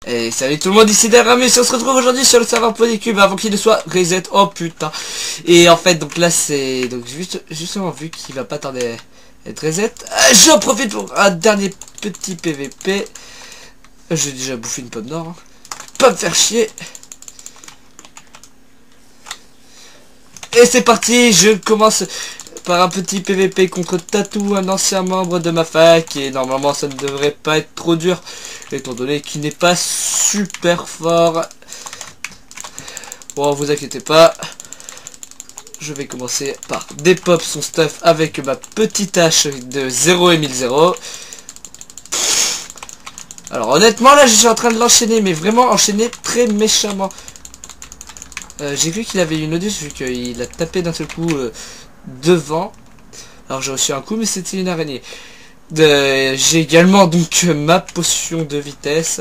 Et salut tout le monde, ici Daramus, on se retrouve aujourd'hui sur le serveur Polycube avant qu'il ne soit reset. Oh putain. Et en fait donc là c'est donc justement vu qu'il va pas tarder à être reset, j'en profite pour un dernier petit PVP. J'ai déjà bouffé une pomme d'or, hein. Pas me faire chier. Et c'est parti, je commence par un petit PVP contre Tatou, un ancien membre de ma fac, et normalement ça ne devrait pas être trop dur, étant donné qu'il n'est pas super fort. Bon, vous inquiétez pas, je vais commencer par dépop son stuff avec ma petite hache de 0 et 1000. Alors honnêtement là je suis en train de l'enchaîner, mais vraiment enchaîner très méchamment. J'ai vu qu'il avait une Odus vu qu'il a tapé d'un seul coup devant. Alors j'ai reçu un coup, mais c'était une araignée. J'ai également donc ma potion de vitesse.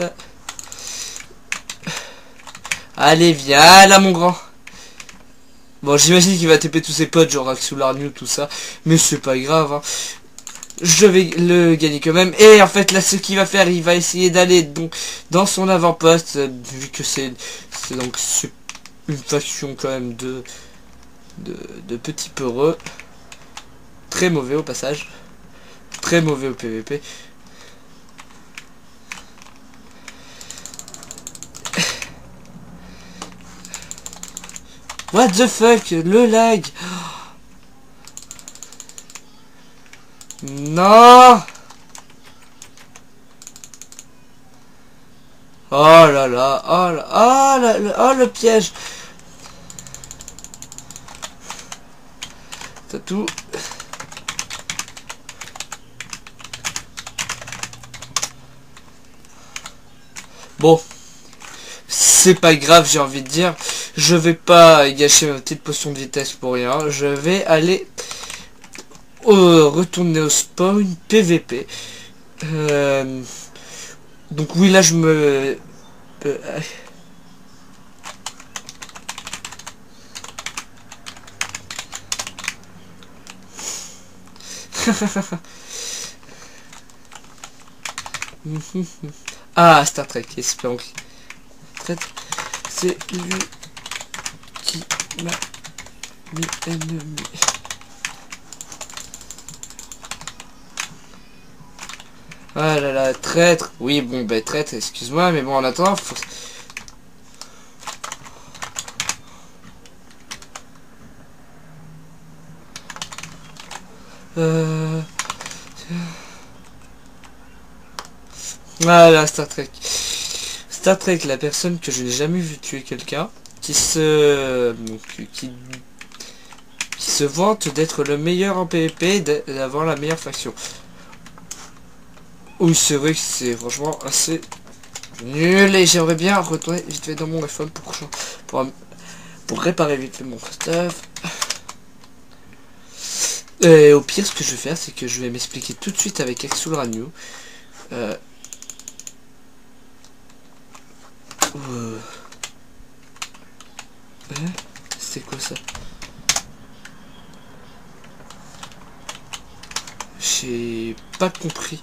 Allez, viens là mon grand. Bon, j'imagine qu'il va taper tous ses potes, genre Axularnu, tout ça. Mais c'est pas grave, hein. Je vais le gagner quand même. Et en fait là ce qu'il va faire, il va essayer d'aller donc dans son avant-poste, vu que c'est donc une faction quand même de petits peureux. Très mauvais au passage. Très mauvais au PVP. What the fuck, le lag. Non. Oh là là, oh là, oh là, oh le piège. Tatou. Bon, c'est pas grave, j'ai envie de dire. Je vais pas gâcher ma petite potion de vitesse pour rien. Je vais aller retourner au spawn PVP. Donc oui, là je me... Ah, Star Trek, espérons. C'est lui qui m'a mis ennemi. Ah là là, traître. Oui, bon, ben traître, excuse-moi, mais bon, en attendant, faut... Voilà, Star Trek. Star Trek, la personne que je n'ai jamais vu tuer quelqu'un, qui se vante d'être le meilleur en PvP, d'avoir la meilleure faction. Oui, c'est vrai que c'est franchement assez nul, et j'aimerais bien retourner vite fait dans mon iPhone pour réparer vite fait mon stuff. Et au pire, ce que je vais faire, c'est que je vais m'expliquer tout de suite avec Axularnu. C'est quoi ça? J'ai pas compris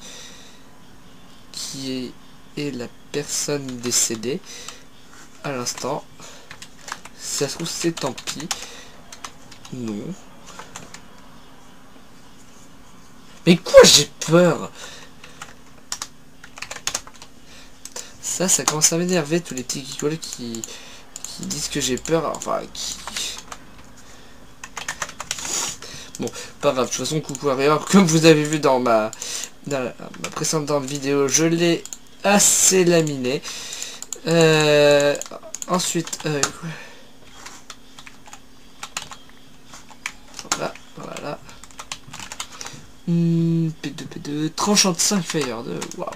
qui est la personne décédée à l'instant. Si ça se trouve c'est tant pis. Non. Mais quoi, j'ai peur. Ça commence à m'énerver, tous les petits gigolos qui disent que j'ai peur, enfin qui... Bon, pas grave, de toute façon, coucou Warrior, comme vous avez vu dans ma précédente vidéo, je l'ai assez laminé. Ensuite, voilà. P2, tranchant de 5 fire de... Waouh.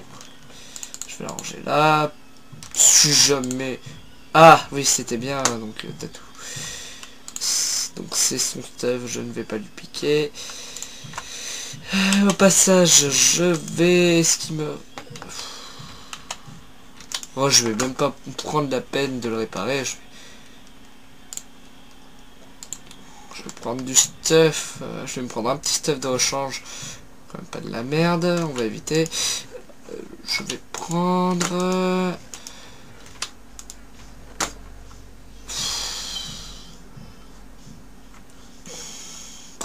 Je vais la ranger là. Si jamais... Ah, oui, c'était bien, donc Tatou. Donc c'est son stuff, je ne vais pas lui piquer. Au passage, je vais... Ce qui me... Oh, je vais même pas prendre la peine de le réparer. Je vais prendre du stuff. Je vais me prendre un petit stuff de rechange. Quand même pas de la merde, on va éviter. Je vais prendre...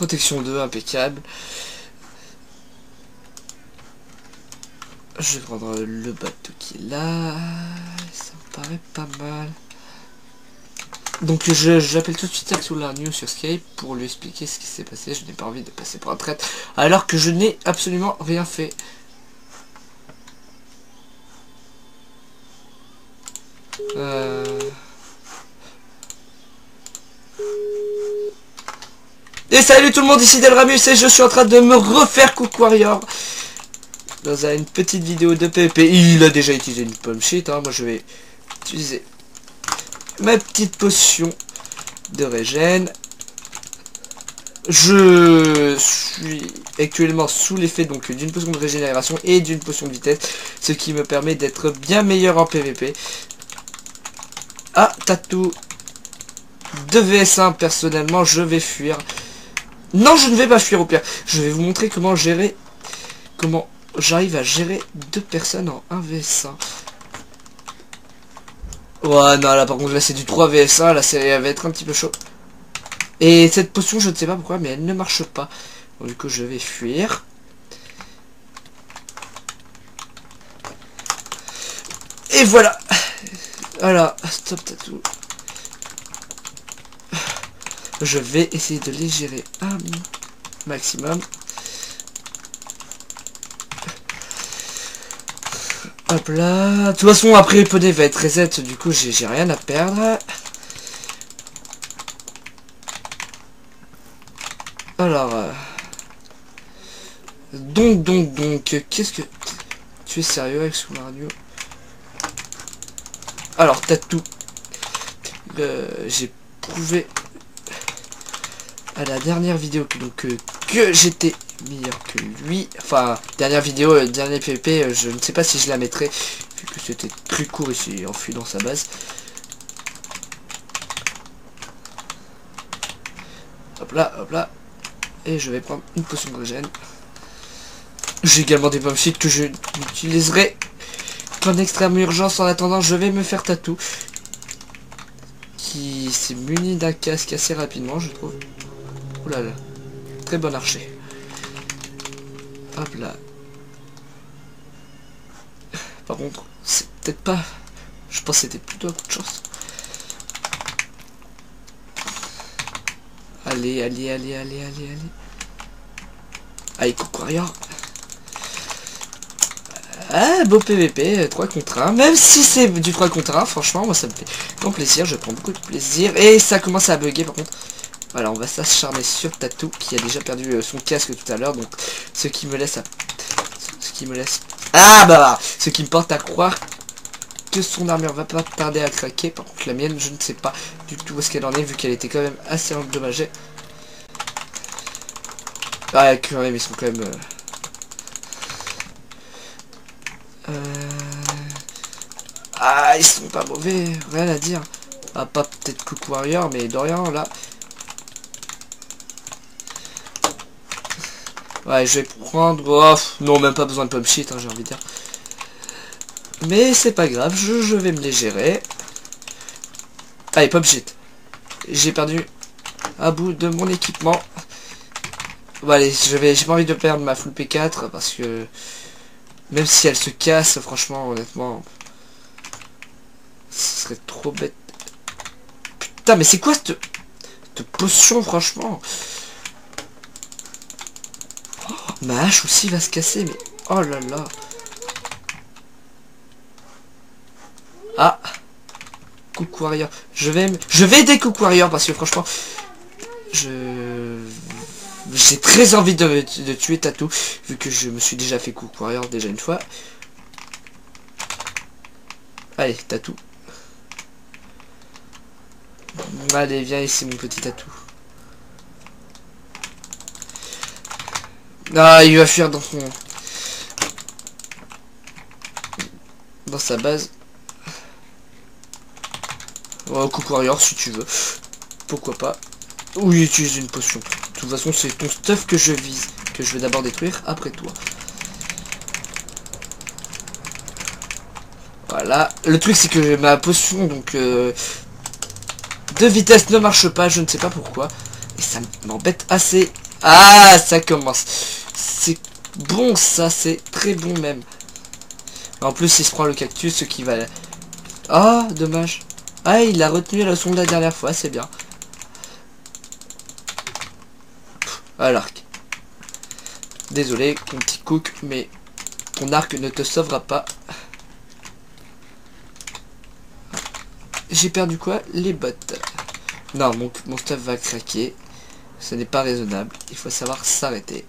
Protection 2, impeccable. Je vais prendre le bateau qui est là. Ça me paraît pas mal. Donc j'appelle tout de suite Axelarnio sur Skype pour lui expliquer ce qui s'est passé. Je n'ai pas envie de passer pour un traître alors que je n'ai absolument rien fait. Et salut tout le monde, ici Delramus et je suis en train de me refaire Coucou Warrior dans une petite vidéo de PvP. Il a déjà utilisé une pomme shit, hein. Moi je vais utiliser ma petite potion de régène. Je suis actuellement sous l'effet donc d'une potion de régénération et d'une potion de vitesse, ce qui me permet d'être bien meilleur en PvP. Ah, Tatou 2 vs1, personnellement je vais fuir. Non, je ne vais pas fuir au pire. Je vais vous montrer comment gérer, comment j'arrive à gérer 2 personnes en 1 vs1. Ouais, non, là par contre là c'est du 3 vs1, là ça va être un petit peu chaud. Et cette potion je ne sais pas pourquoi mais elle ne marche pas. Donc, du coup je vais fuir. Et voilà. Voilà, stop Tatou. Je vais essayer de les gérer un maximum. Hop là. De toute façon après le poney va être reset, du coup j'ai rien à perdre. Alors donc qu'est-ce que tu es sérieux avec Axelarnio? Alors Tatou, j'ai prouvé à la dernière vidéo que j'étais meilleur que lui. Enfin, dernière vidéo, dernier PvP, je ne sais pas si je la mettrai vu que c'était très court et s'est enfui dans sa base. Hop là, et je vais prendre une potion de régène. J'ai également des pommes shit que je n'utiliserai qu'en extrême urgence. En attendant, je vais me faire Tatou, qui s'est muni d'un casque assez rapidement, je trouve. Ouh là là, très bon archer. Hop là. Par contre, c'est peut-être pas... Je pense que c'était plutôt un coup de chance. Allez. Allez, Coucou Warrior. Ah, beau PVP, 3 contre 1. Même si c'est du 3 contre 1, franchement, moi ça me fait grand plaisir. Je prends beaucoup de plaisir. Et ça commence à bugger par contre. Voilà, on va s'acharner sur Tatou qui a déjà perdu son casque tout à l'heure. Donc, ce qui me laisse... Ah bah, ce qui me porte à croire que son armure va pas tarder à craquer. Par contre, la mienne, je ne sais pas du tout où est-ce qu'elle en est, vu qu'elle était quand même assez endommagée. Ah, quand même, ils sont quand même... Ah, ils sont pas mauvais, rien à dire. Ah, pas peut-être Coucou Warrior, mais Dorian, là... Ouais, je vais prendre... Oh, non, même pas besoin de pomme shit, hein, j'ai envie de dire. Mais c'est pas grave, je vais me les gérer. Allez, pomme shit. J'ai perdu un bout de mon équipement. Bon, allez, j'ai pas envie de perdre ma full P4 parce que... Même si elle se casse, franchement, honnêtement... Ce serait trop bête. Putain, mais c'est quoi cette potion, franchement? Ma hache aussi va se casser, mais... Oh là là. Ah. Coucou Warrior. Je vais aider Coucou Warrior parce que franchement... J'ai très envie de tuer Tatou. Vu que je me suis déjà fait Coucou Warrior déjà une fois. Allez, Tatou. Allez, viens ici mon petit Tatou. Ah, il va fuir dans son... dans sa base. Oh, Coucou Warrior si tu veux. Pourquoi pas. Ou il utilise une potion. De toute façon, c'est ton stuff que je vise. Que je vais d'abord détruire après toi. Voilà. Le truc, c'est que ma potion, donc... de vitesse ne marche pas. Je ne sais pas pourquoi. Et ça m'embête assez... Ah, ça commence. C'est bon, ça, c'est très bon même. En plus, il se prend le cactus, ce qui va... Ah, dommage. Ah, il a retenu la leçon de la dernière fois, c'est bien. À l'arc. Désolé, mon petit cook, mais ton arc ne te sauvera pas. J'ai perdu quoi? Les bottes. Non, mon stuff va craquer. Ce n'est pas raisonnable. Il faut savoir s'arrêter.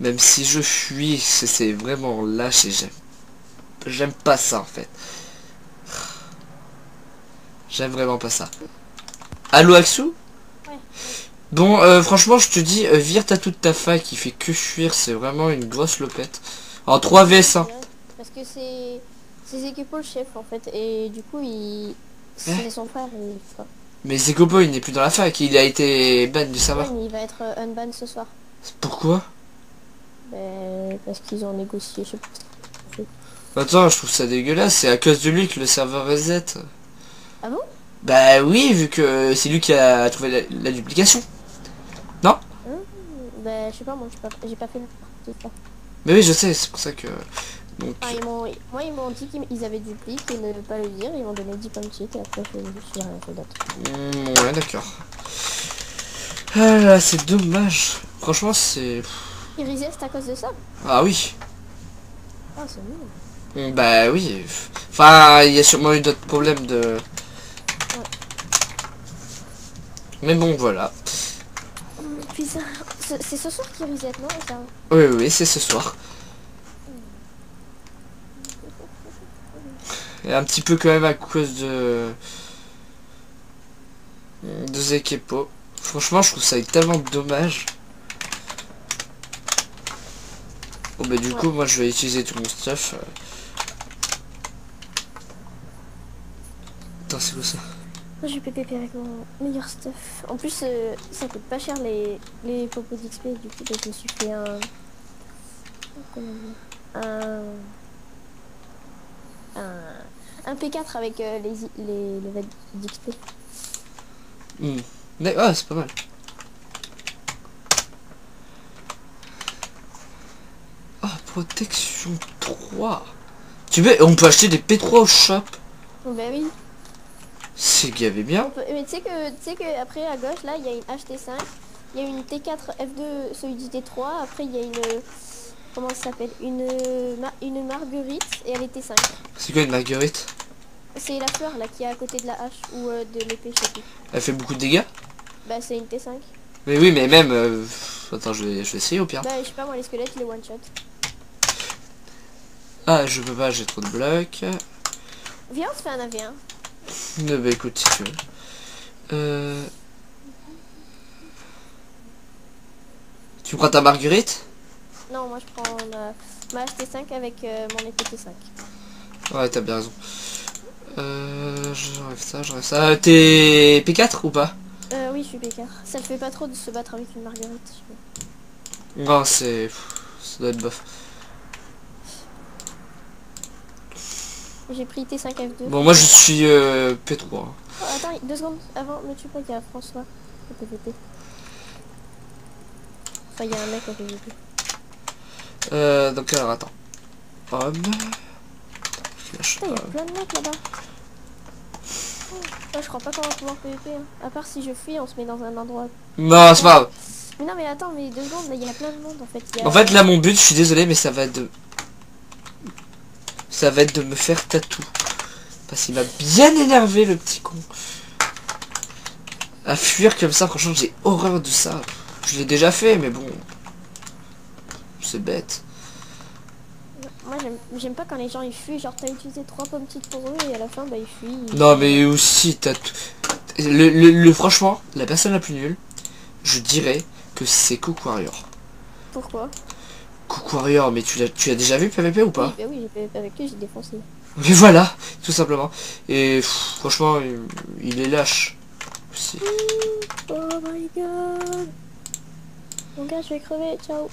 Même si je fuis, c'est vraiment lâche et j'aime pas ça en fait. J'aime vraiment pas ça. Allô Axou? Ouais. Bon, franchement, je te dis, vire toute ta faille qui fait que fuir, c'est vraiment une grosse lopette. En 3 vs1. Parce que c'est Zekepo le chef en fait. Et du coup, c'est son frère. Mais Zekopo, il n'est plus dans la fac, il a été ban du serveur. Ouais, mais il va être unban ce soir. Pourquoi? Ben, parce qu'ils ont négocié, je sais pas. Attends, je trouve ça dégueulasse, c'est à cause de lui que le serveur reset. Ah bon? Bah oui, vu que c'est lui qui a trouvé la duplication. Non? Ben, je sais pas, moi j'ai pas fait le parti. Mais oui, je sais, c'est pour ça que... Donc... Enfin, ils m'ont dit qu'ils avaient dupliqué et ne pas le dire, ils m'ont donné 10 pommes et après je suis rien fait d'autre. ouais, d'accord. Ah là, c'est dommage. Franchement, c'est... Il reset à cause de ça? Ah oui. Ah, c'est nul. Bah oui. Enfin, il y a sûrement eu d'autres problèmes de... Ouais. Mais bon, voilà. Puis ça, c'est ce soir qu'il reset, non ça... Oui, c'est ce soir. Et un petit peu quand même à cause de Zekepo. Franchement, je trouve ça tellement dommage. Bon bah du coup, moi je vais utiliser tout mon stuff. Attends, c'est quoi ça? Moi j'ai PPP avec mon meilleur stuff. En plus, ça coûte pas cher les popos d'XP, du coup je me suis fait un... Comment dire? Un P4 avec les levels d'XP. Ah, c'est pas mal. Oh, protection 3. On peut acheter des P3 au shop. Oh, bah oui. C'est gavé bien. Mais tu sais que après à gauche là il y a une HT5, il y a une T4 F2 solidité 3, après il y a une... Comment ça s'appelle, une marguerite et elle est T5. C'est quoi une marguerite? C'est la fleur là qui est à côté de la hache ou de l'épée, je sais plus. Elle fait beaucoup de dégâts? Bah c'est une T5. Mais oui, mais même... Attends, je vais essayer au pire. Bah je sais pas moi, les squelettes il est one shot. Ah, je peux pas, j'ai trop de blocs. Viens, on se fait un AV1. Bah écoute, si tu veux. Tu prends ta marguerite? Non, moi je prends ma HT5 avec mon épée T5. Ouais, t'as bien raison. J'enlève ça. T'es P4 ou pas? Oui, je suis P4. Ça le fait pas trop de se battre avec une marguerite. Non, c'est... Ça doit être bof. J'ai pris T5 F2. Bon, moi je suis P3. Oh, attends, 2 secondes avant, me tue pas, il y a François au PVP. Enfin, il y a un mec au PVP. Donc alors, attends. Homme. Putain, il y a plein de mecs là-bas. Moi, je crois pas qu'on va pouvoir PVP. Hein. À part si je fuis, on se met dans un endroit. Non, c'est pas grave. Mais non, mais attends, mais 2 secondes, là, il y a plein de monde en fait. En fait, là, mon but, je suis désolé, mais ça va être de... Ça va être de me faire tatou. Parce qu'il m'a bien énervé, le petit con. À fuir comme ça, franchement, j'ai horreur de ça. Je l'ai déjà fait, mais bon. C'est bête. Moi, j'aime pas quand les gens ils fuient. Genre, t'as utilisé 3 pommes petites pour eux et à la fin, bah ils fuient. Non, mais aussi, t'as tout... Franchement, la personne la plus nulle, je dirais que c'est Cook Warrior. Pourquoi? Cook Warrior, mais tu l'as déjà vu PVP ou pas? Oui, bah oui, j'ai PVP avec lui, j'ai défoncé. Mais voilà, tout simplement. Et franchement, il est lâche. Aussi. Oh my god. Mon gars, je vais crever, ciao.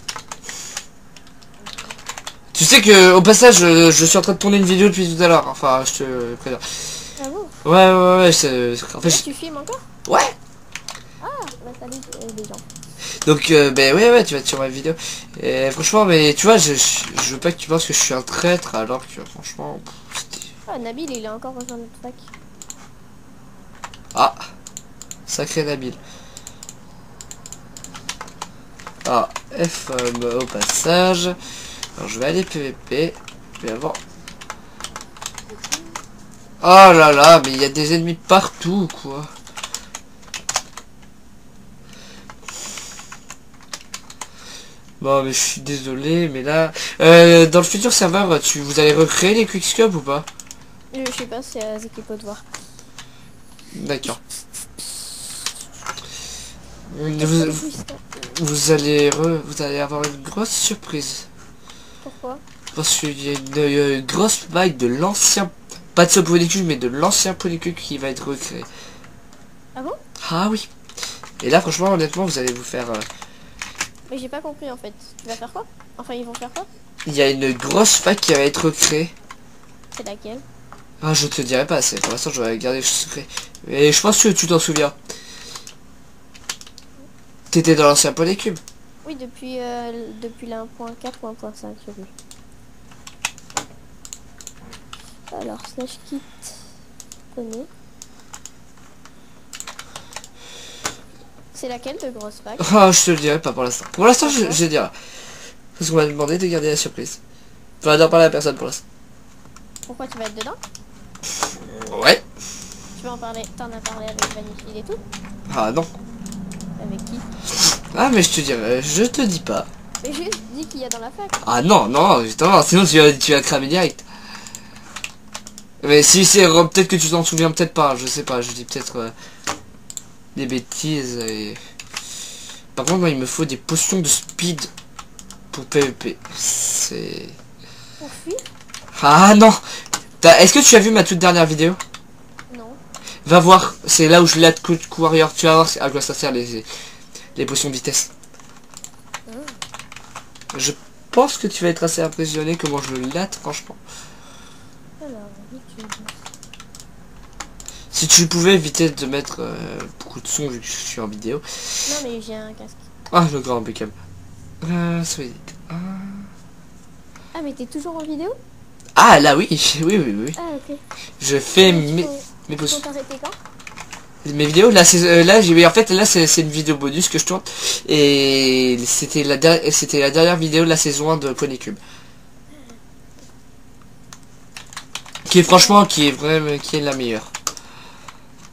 Tu sais que au passage, je suis en train de tourner une vidéo depuis tout à l'heure. Enfin, je te préviens. Ah bon? Ouais, en fait, Là, tu filmes encore? Ouais. Ah, d'accord. Salut les gens. Donc ben ouais tu vas être sur ma vidéo. Et franchement mais tu vois je veux pas que tu penses que je suis un traître alors que franchement Ah, Nabil il a encore rejoint notre fac. ah sacré Nabil. Ah F au passage. Alors je vais aller PVP. Je vais avoir. Oh là là mais il y a des ennemis partout quoi. Bon mais je suis désolé mais là dans le futur serveur vous allez recréer les quickscope ou pas? Je sais pas, c'est à Zekipo de voir. D'accord. Vous allez avoir une grosse surprise. Pourquoi? Parce qu'il y a une grosse vague de l'ancien, pas de ce polycule mais de l'ancien polycule qui va être recréé. Ah bon? Ah oui. Et là franchement honnêtement vous allez vous faire Mais j'ai pas compris en fait. Tu vas faire quoi? Enfin ils vont faire quoi? il y a une grosse fac qui va être recréée. C'est laquelle? Ah je te dirai pas, c'est pour l'instant je vais garder le secret. Et je pense que tu t'en souviens. T'étais dans l'ancien polycube. Oui depuis la 1.4 ou 1.5 j'ai vu. Alors slash kit connais. C'est laquelle de grosse fac? Ah je te le dirai pas pour l'instant. Pour l'instant je dirai. Parce qu'on m'a demandé de garder la surprise. Enfin d'en parler à personne pour l'instant. Pourquoi tu vas être dedans? Ouais. Tu vas en parler, t'en as parlé avec Vanity et tout? Ah non. Avec qui? Ah mais je te dirai, je te dis pas. Mais juste dis qu'il y a dans la fac. Ah non, non, justement, sinon tu vas cramer direct. Mais si c'est peut-être que tu t'en souviens peut-être pas, je sais pas, je dis peut-être des bêtises et... Par contre moi il me faut des potions de speed pour PVP. C'est... Pour fuir? Ah non. Est-ce que tu as vu ma toute dernière vidéo? Non. Va voir, c'est là où je latte Coup Warrior, tu vas voir à quoi ça sert les potions de vitesse. Je pense que tu vas être assez impressionné comment je le latte franchement. Alors, YouTube. Si tu pouvais éviter de mettre beaucoup de son vu que je suis en vidéo. Non mais j'ai un casque. Ah le grand impeccable. Soyez... Ah mais t'es toujours en vidéo? Ah là oui, oui oui oui. Ah ok. Je fais mes Faut potions. t'arrêter quand? Mes vidéos là c'est là j'ai en fait là c'est une vidéo bonus que je tourne et c'était la dernière vidéo de la saison 1 de Ponycube. Qui est franchement qui est la meilleure.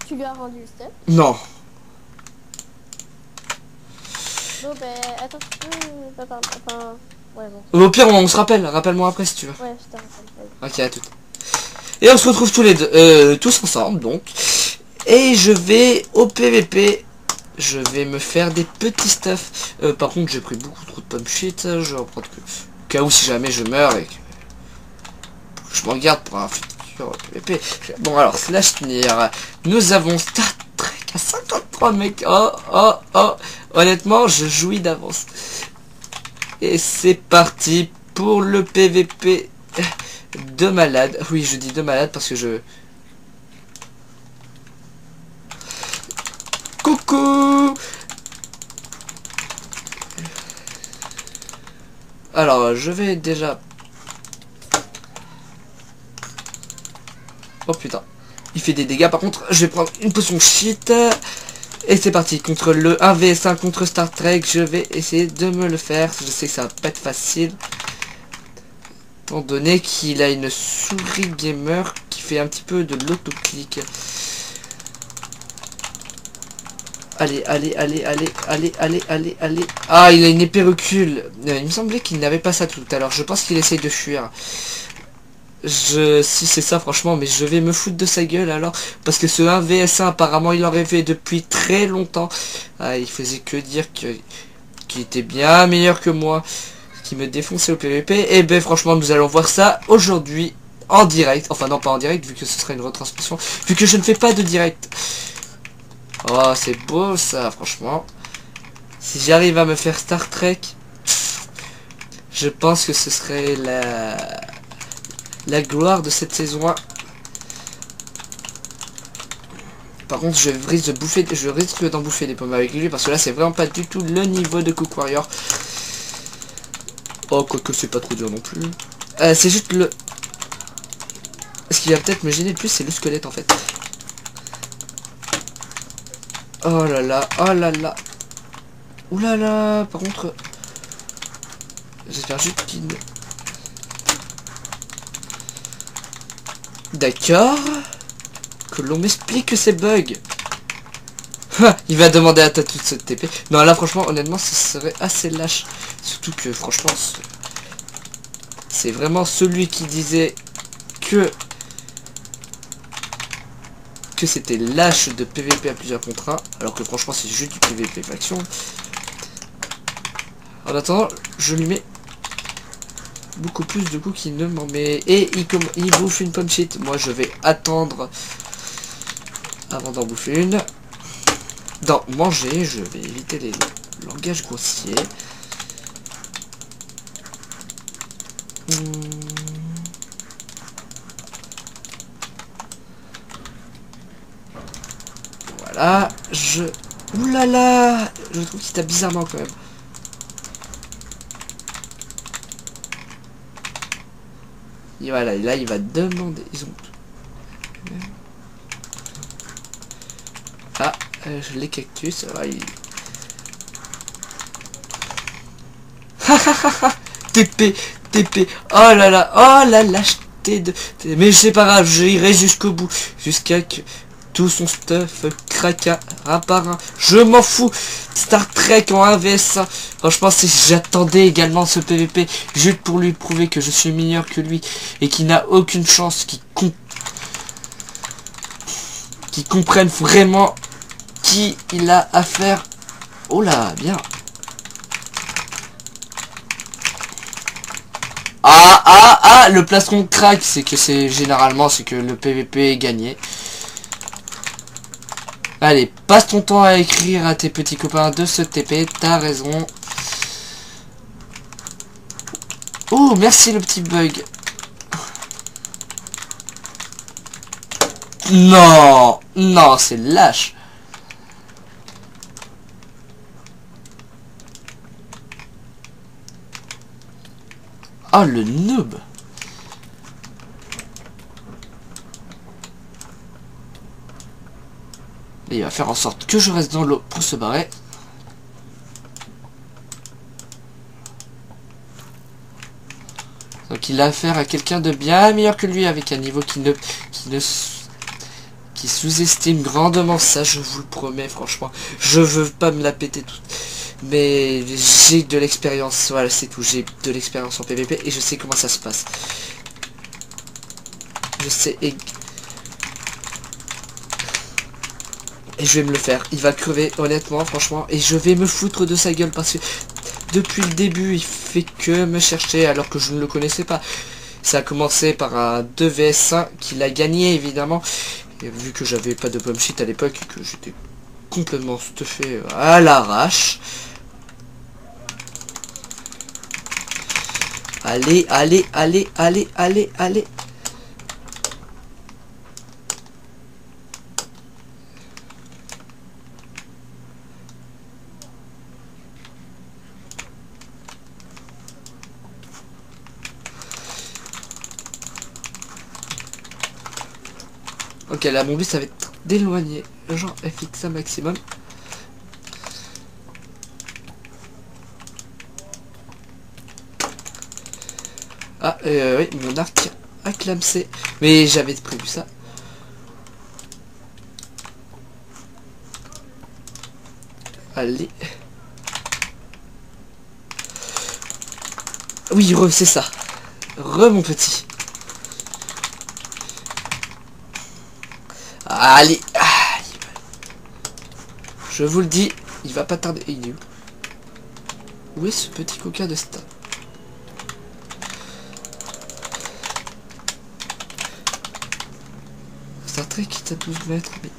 Tu lui as rendu le step? Non. Bon ben attends, tu peux pas parler. Enfin ouais bon. Au pire on se rappelle, rappelle-moi après si tu veux. Ouais je te rappelle. Ok à tout. Et on se retrouve tous les deux, tous ensemble donc. Et je vais au PVP. Je vais me faire des petits stuff. Par contre j'ai pris beaucoup trop de pommes shit. Je vais en prendre que au cas où si jamais je meurs et que je m'en garde pour un futur PVP. Bon alors slash tenir. Nous avons Star Trek à 53 mecs. Oh oh oh. Honnêtement je jouis d'avance. Et c'est parti pour le PVP de malade. Oui je dis de malade parce que je... Coucou. Alors je vais déjà... Oh putain. Il fait des dégâts par contre. Je vais prendre une potion shit. Et c'est parti. Contre le 1vs1 contre Star Trek. Je vais essayer de me le faire. Je sais que ça va pas être facile. Étant donné qu'il a une souris gamer qui fait un petit peu de l'autoclic. Allez, allez, allez, allez, allez, allez, allez, allez. Ah, il a une épée recul. Il me semblait qu'il n'avait pas ça tout à l'heure. Je pense qu'il essaye de fuir. Si c'est ça franchement, mais je vais me foutre de sa gueule alors. Parce que ce 1vs1 apparemment il en rêvait depuis très longtemps. Ah, il faisait que dire qu'il était bien meilleur que moi. Qui me défonçait au PVP. Et ben franchement nous allons voir ça aujourd'hui en direct. Enfin non pas en direct vu que ce sera une retransmission. Vu que je ne fais pas de direct. Oh c'est beau ça franchement. Si j'arrive à me faire Star Trek, je pense que ce serait la gloire de cette saison 1. Par contre, je risque d'en bouffer des pommes avec lui parce que là, c'est vraiment pas du tout le niveau de Cook Warrior. Oh, quoique c'est pas trop dur non plus. C'est juste le... Ce qui va peut-être me gêner le plus, c'est le squelette en fait. Oh là là, oh là là. Ouh là là, par contre... J'espère juste qu'il... D'accord. Que l'on m'explique ces bugs. Il va demander à ta toute cette TP. Non, là, franchement, honnêtement, ce serait assez lâche. Surtout que, franchement, c'est vraiment celui qui disait que c'était lâche de PVP à plusieurs contre 1. Alors que, franchement, c'est juste du PVP faction. En attendant, je lui mets beaucoup plus de coups qu'il ne m'en met. Et il bouffe une pomme shit. Moi, je vais attendre avant d'en bouffer une. Dans manger, je vais éviter les langages grossiers. Voilà, ouh là là, je trouve qu'il tape bizarrement quand même. Et voilà, et là il va demander. Ils ont... Ah, les cactus, ouais, TP, TP, oh là là, oh la lâcheté de... Mais c'est pas grave, j'irai jusqu'au bout, jusqu'à que tout son stuff craque un par un. Je m'en fous. Star Trek en 1vs1. Franchement, j'attendais également ce PVP juste pour lui prouver que je suis meilleur que lui et qu'il n'a aucune chance, qu'il comprenne vraiment qui il a affaire. Oh là, bien. Le plastron crack, c'est que généralement c'est que le PVP est gagné. Allez, passe ton temps à écrire à tes petits copains de ce TP, t'as raison. Oh, merci le petit bug. Non, non, c'est lâche. Oh, le noob. Et il va faire en sorte que je reste dans l'eau pour se barrer. Donc il a affaire à quelqu'un de bien meilleur que lui, avec un niveau qui sous-estime grandement ça, je vous le promets, franchement. Je veux pas me la péter toute. Mais j'ai de l'expérience, voilà, c'est tout. J'ai de l'expérience en PVP et je sais comment ça se passe. Je sais... Et je vais me le faire. Il va crever, honnêtement, franchement. Et je vais me foutre de sa gueule parce que depuis le début, il fait que me chercher alors que je ne le connaissais pas. Ça a commencé par un 2vs1 qu'il a gagné, évidemment. Et vu que j'avais pas de bomb shit à l'époque et que j'étais complètement stuffé à l'arrache. Allez, allez, allez, allez, allez, allez. Ok, là mon but ça va être d'éloigner genre FX un maximum. Ah oui, mon arc a clamsé. Mais j'avais prévu ça. Allez. Oui, c'est ça. Mon petit. Allez. Je vous le dis, il va pas tarder. Il est où? Où est ce petit coquin de Star? Star Trek est à 12 mètres, mais...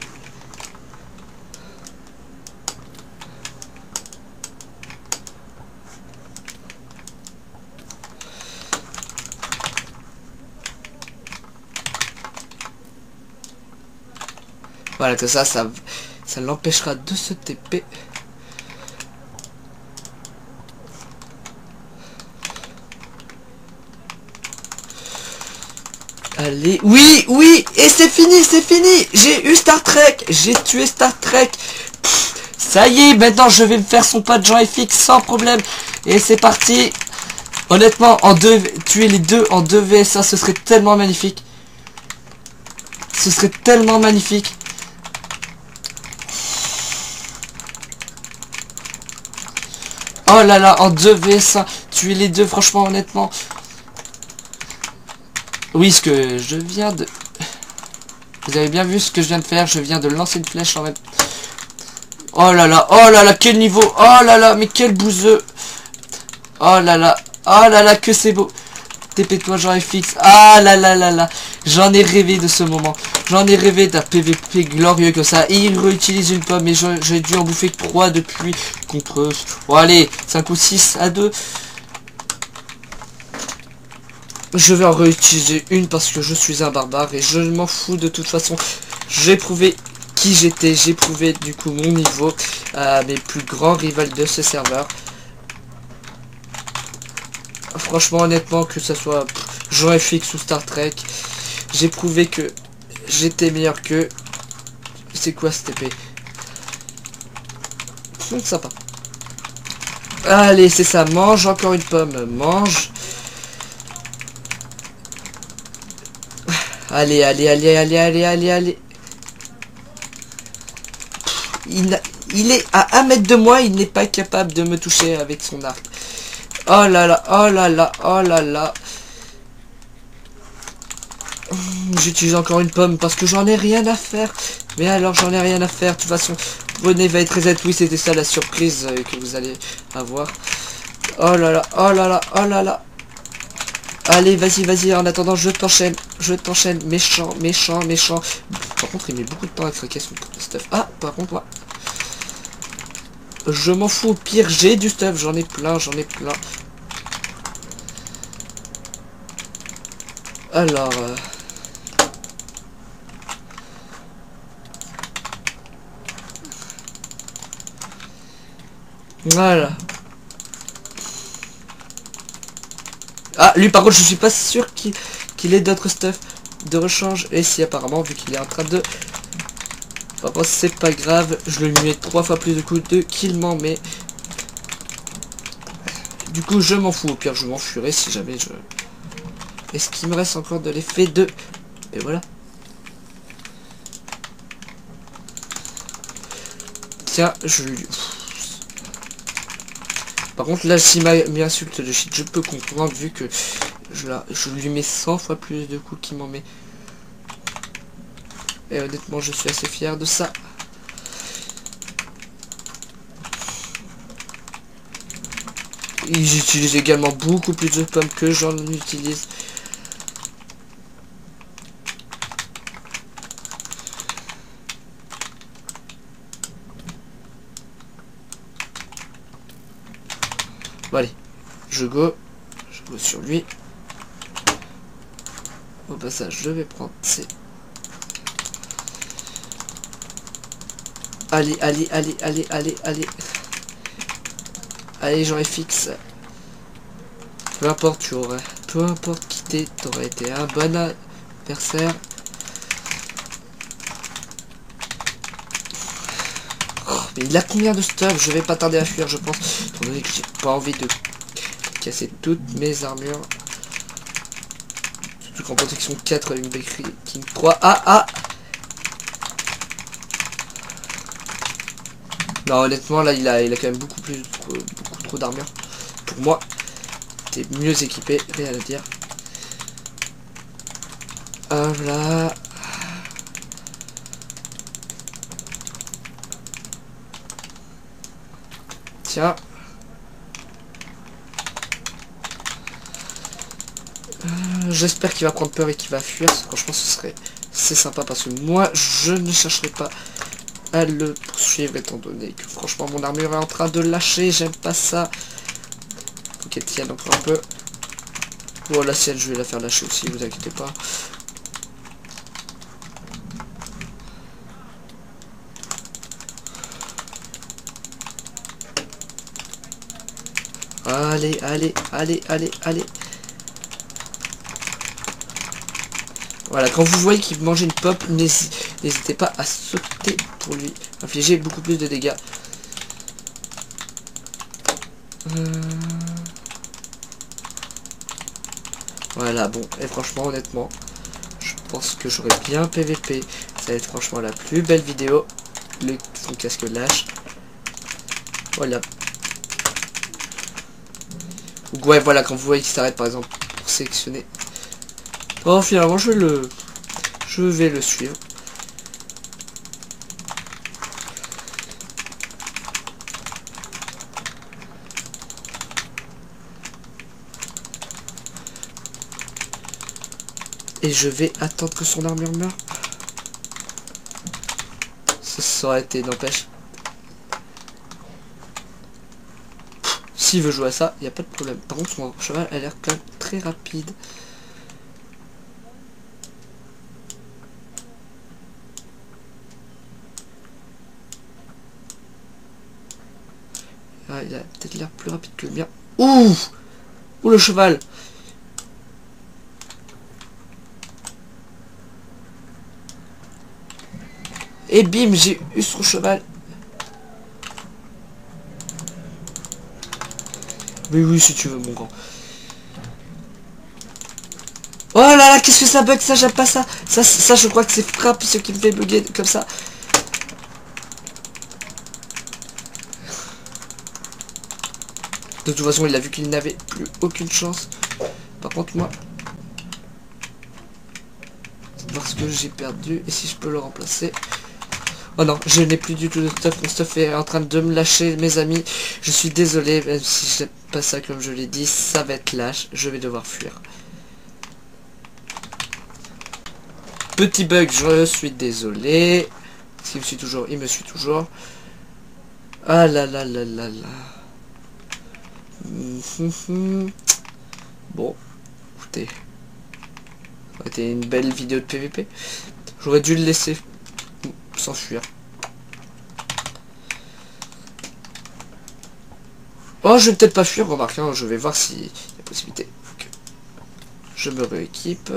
Voilà, que ça l'empêchera de se TP. Allez, oui, oui, et c'est fini, c'est fini. J'ai eu Star Trek, j'ai tué Star Trek. Pff, ça y est, maintenant je vais me faire son patch en FX sans problème. Et c'est parti. Honnêtement, tuer les deux en 2 vs1, ce serait tellement magnifique. Ce serait tellement magnifique. Oh là là, en 2 vs1, tuer les deux, franchement, honnêtement. Oui, ce que je viens de... Vous avez bien vu ce que je viens de faire, je viens de lancer une flèche en même... Oh là là, quel niveau. Oh là là, mais quel bouseux. Oh là là, que c'est beau. TP-toi, genre FX. Ah là là là là. J'en ai rêvé de ce moment. J'en ai rêvé d'un PVP glorieux que ça. Il réutilise une pomme et j'ai dû en bouffer 3 depuis contre... Bon allez, 5 ou 6 à 2. Je vais en réutiliser une parce que je suis un barbare et je m'en fous de toute façon. J'ai prouvé qui j'étais, j'ai prouvé du coup mon niveau à mes plus grands rivales de ce serveur. Franchement, honnêtement, que ça soit Jean FX ou Star Trek, j'ai prouvé que j'étais meilleur que... C'est quoi ce TP? Sympa. Allez, c'est ça, mange encore une pomme, mange. Allez, allez, allez, allez, allez, allez, allez. Il est à 1 mètre de moi, il n'est pas capable de me toucher avec son arc. Oh là là, oh là là, oh là là. J'utilise encore une pomme parce que j'en ai rien à faire. Mais alors j'en ai rien à faire. De toute façon, René va être reset. Oui, c'était ça la surprise que vous allez avoir. Oh là là, oh là là, oh là là. Allez, vas-y, vas-y, en attendant, je t'enchaîne, méchant, méchant, méchant. Par contre, il met beaucoup de temps à craquer son stuff. Ah, par contre, moi, je m'en fous, au pire, j'ai du stuff, j'en ai plein, j'en ai plein. Alors... Voilà. Ah, lui par contre je suis pas sûr qu'il ait d'autres stuff de rechange. Et si apparemment, vu qu'il est en train de... Par contre c'est pas grave, je lui mets 3 fois plus de coups de qu'il m'en met. Du coup je m'en fous, au pire je m'enfuirai si jamais je... Est-ce qu'il me reste encore de l'effet de... Et voilà. Tiens, je lui... Par contre là s'il m'insulte de shit, je peux comprendre vu que je lui mets 100 fois plus de coups qu'il m'en met. Et honnêtement je suis assez fier de ça. J'utilise également beaucoup plus de pommes que j'en utilise. Bon allez, je go sur lui. Au passage, je vais prendre ces... Allez, allez, allez, allez, allez, allez. Allez, j'en ai fixe. Peu importe, peu importe qui t'es, t'aurais été un bon adversaire. Mais il a combien de stuff? Je vais pas tarder à fuir, je pense, étant donné que j'ai pas envie de casser toutes mes armures. Surtout qu'en protection 4 avec une Bakery King 3. Ah ah. Non, honnêtement là il a quand même beaucoup trop d'armure. Pour moi, t'es mieux équipé, rien à dire. Voilà. Tiens. J'espère qu'il va prendre peur et qu'il va fuir. Franchement, c'est sympa parce que moi, je ne chercherai pas à le poursuivre étant donné que franchement, mon armure est en train de lâcher. J'aime pas ça. Faut qu'elle tienne encore un peu. Bon, la sienne, je vais la faire lâcher aussi, vous inquiétez pas. Allez, allez, allez, allez, allez. Voilà, quand vous voyez qu'il mange une pop, n'hésitez pas à sauter pour lui infliger beaucoup plus de dégâts. Voilà, bon, et franchement, honnêtement, je pense que j'aurais bien PVP. Ça va être franchement la plus belle vidéo. Son casque lâche. Voilà. Donc ouais, voilà, quand vous voyez qu'il s'arrête par exemple pour sélectionner. Oh, finalement, je vais le suivre. Et je vais attendre que son armure meure. Ça aurait été, n'empêche. S'il veut jouer à ça, il n'y a pas de problème. Par contre, son cheval a l'air quand même très rapide. Ah, il a peut-être l'air plus rapide que le mien. Ouh! Ouh, le cheval! Et bim, j'ai eu son cheval. Mais oui, si tu veux, mon grand. Oh là là, qu'est-ce que ça bug, ça, j'aime pas ça. Ça, je crois que c'est frappe ce qui me fait bugger comme ça. De toute façon, il a vu qu'il n'avait plus aucune chance. Par contre, moi... parce que j'ai perdu. Et si je peux le remplacer... Oh non, je n'ai plus du tout de stuff. Mon stuff est en train de me lâcher, mes amis. Je suis désolé, même si je n'aime pas ça comme je l'ai dit. Ça va être lâche. Je vais devoir fuir. Petit bug, je suis désolé. Il me suit toujours, il me suit toujours. Ah là là là là là. Bon, écoutez. Ça a été une belle vidéo de PVP. J'aurais dû le laisser s'enfuir. Oh, je vais peut-être pas fuir, remarque, hein, je vais voir s'il y a possibilité que je me rééquipe.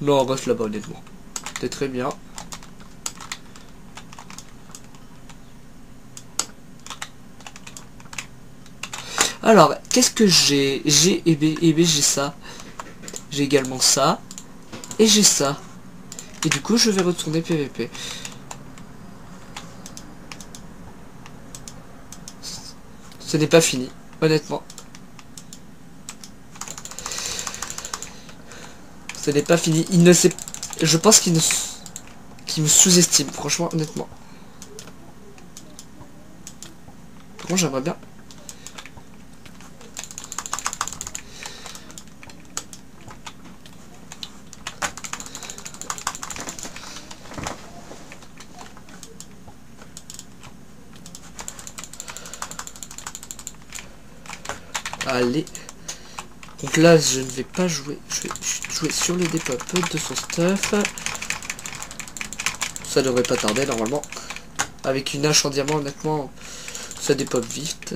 Non, on reste là-bas, honnêtement. C'est très bien. Alors, qu'est-ce que j'ai? J'ai j'ai ça. J'ai également ça. Et j'ai ça. Et du coup, je vais retourner PVP. Ce n'est pas fini, honnêtement. Ce n'est pas fini. Il ne sait... Je pense qu'il me sous-estime, franchement, honnêtement. Par contre, j'aimerais bien... Allez. Donc là, je ne vais pas jouer. Je vais jouer sur le dépop de son stuff. Ça devrait pas tarder, normalement. Avec une hache en diamant, honnêtement, ça dépop vite.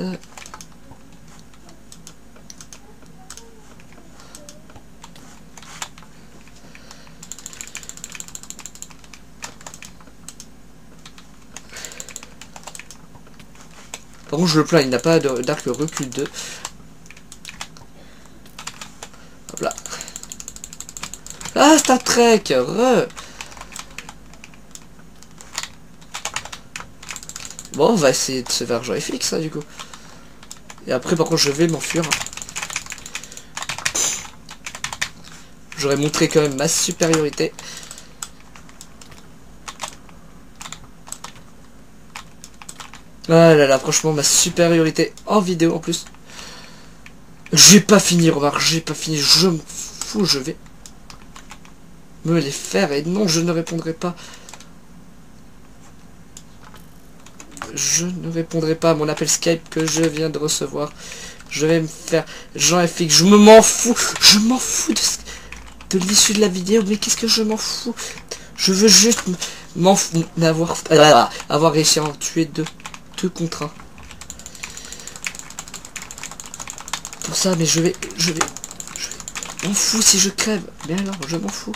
Par contre, je le plains, il n'a pas d'arc recul 2. Hop là. Ah, Star Trek Bon, on va essayer de se faire genre FX, ça, du coup. Et après, par contre, je vais m'enfuir. J'aurais montré quand même ma supériorité. Ah là là, franchement, ma supériorité en vidéo, en plus. J'ai pas fini, remarque, j'ai pas fini. Je m'en fous, je vais me les faire. Et non, je ne répondrai pas. Je ne répondrai pas à mon appel Skype que je viens de recevoir. Je vais me faire Jean FX. Je m'en fous. Je m'en fous de l'issue de la vidéo. Mais qu'est-ce que je m'en fous? Je veux juste avoir réussi à en tuer deux contre un. Pour ça, mais je vais m'en fous si je crève. Mais alors, je m'en fous.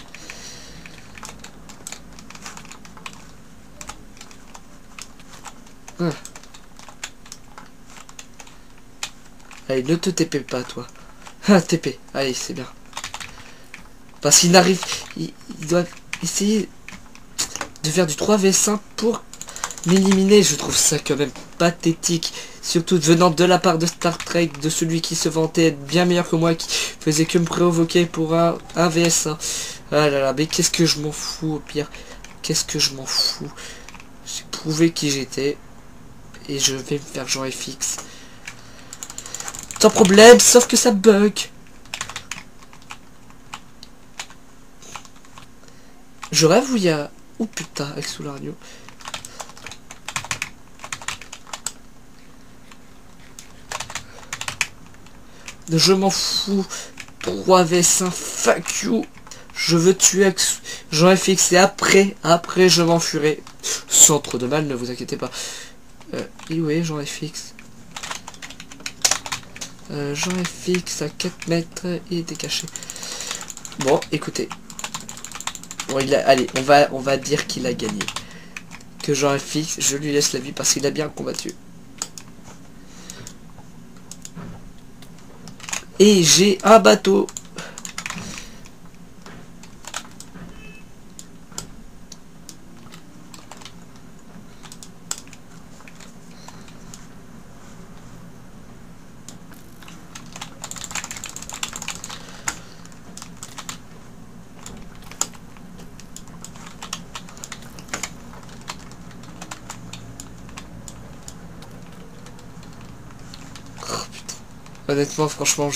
Ah. Allez, ne te TP pas, toi. Ah, TP. Allez, c'est bien. Parce qu'il n'arrive... Il doit essayer de faire du 3v5 pour m'éliminer. Je trouve ça quand même pathétique. Surtout venant de la part de Star Trek, de celui qui se vantait être bien meilleur que moi, qui faisait que me provoquer pour un vs1. Ah là là, mais qu'est-ce que je m'en fous au pire. Qu'est-ce que je m'en fous. J'ai prouvé qui j'étais. Et je vais me faire Jean FX. Sans problème, sauf que ça bug. Je rêve où il y a... Oh putain, avec Solarnio. Je m'en fous. 3v5, fuck you. Je veux tuer Jean FX et après je m'enfuirai. Sans trop de mal, ne vous inquiétez pas. Où est Jean FX? Jean FX à 4 mètres, il était caché. Bon, écoutez. Bon, allez, on va dire qu'il a gagné. Que Jean FX, je lui laisse la vie parce qu'il a bien combattu. Et j'ai un bateau. Honnêtement, franchement,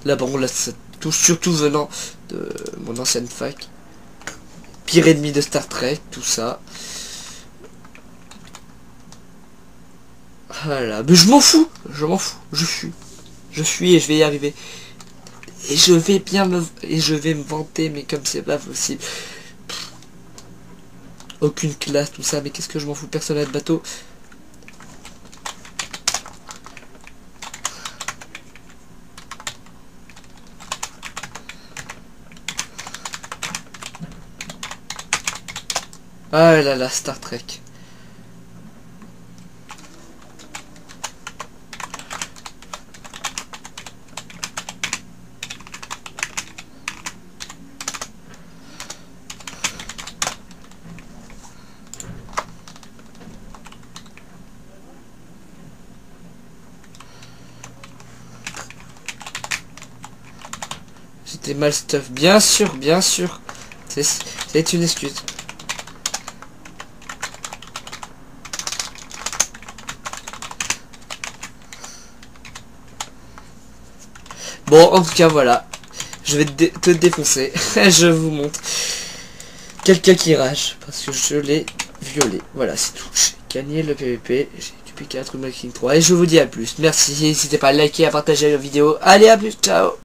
là, bon, là, ça touche surtout venant de mon ancienne fac. Pire ennemi de Star Trek, tout ça. Voilà, mais je m'en fous. Je suis et je vais y arriver. Et je vais me vanter, mais comme c'est pas possible. Aucune classe, tout ça, mais qu'est-ce que je m'en fous, personne n'a de bateau. Ah là là, Star Trek. J'étais mal stuff, bien sûr, bien sûr. C'est une excuse. Bon, en tout cas, voilà. Je vais te défoncer. Je vous montre. Quelqu'un qui rage. Parce que je l'ai violé. Voilà, c'est tout. J'ai gagné le PVP. J'ai du P4, King 3. Et je vous dis à plus. Merci. N'hésitez pas à liker, à partager la vidéo. Allez, à plus. Ciao.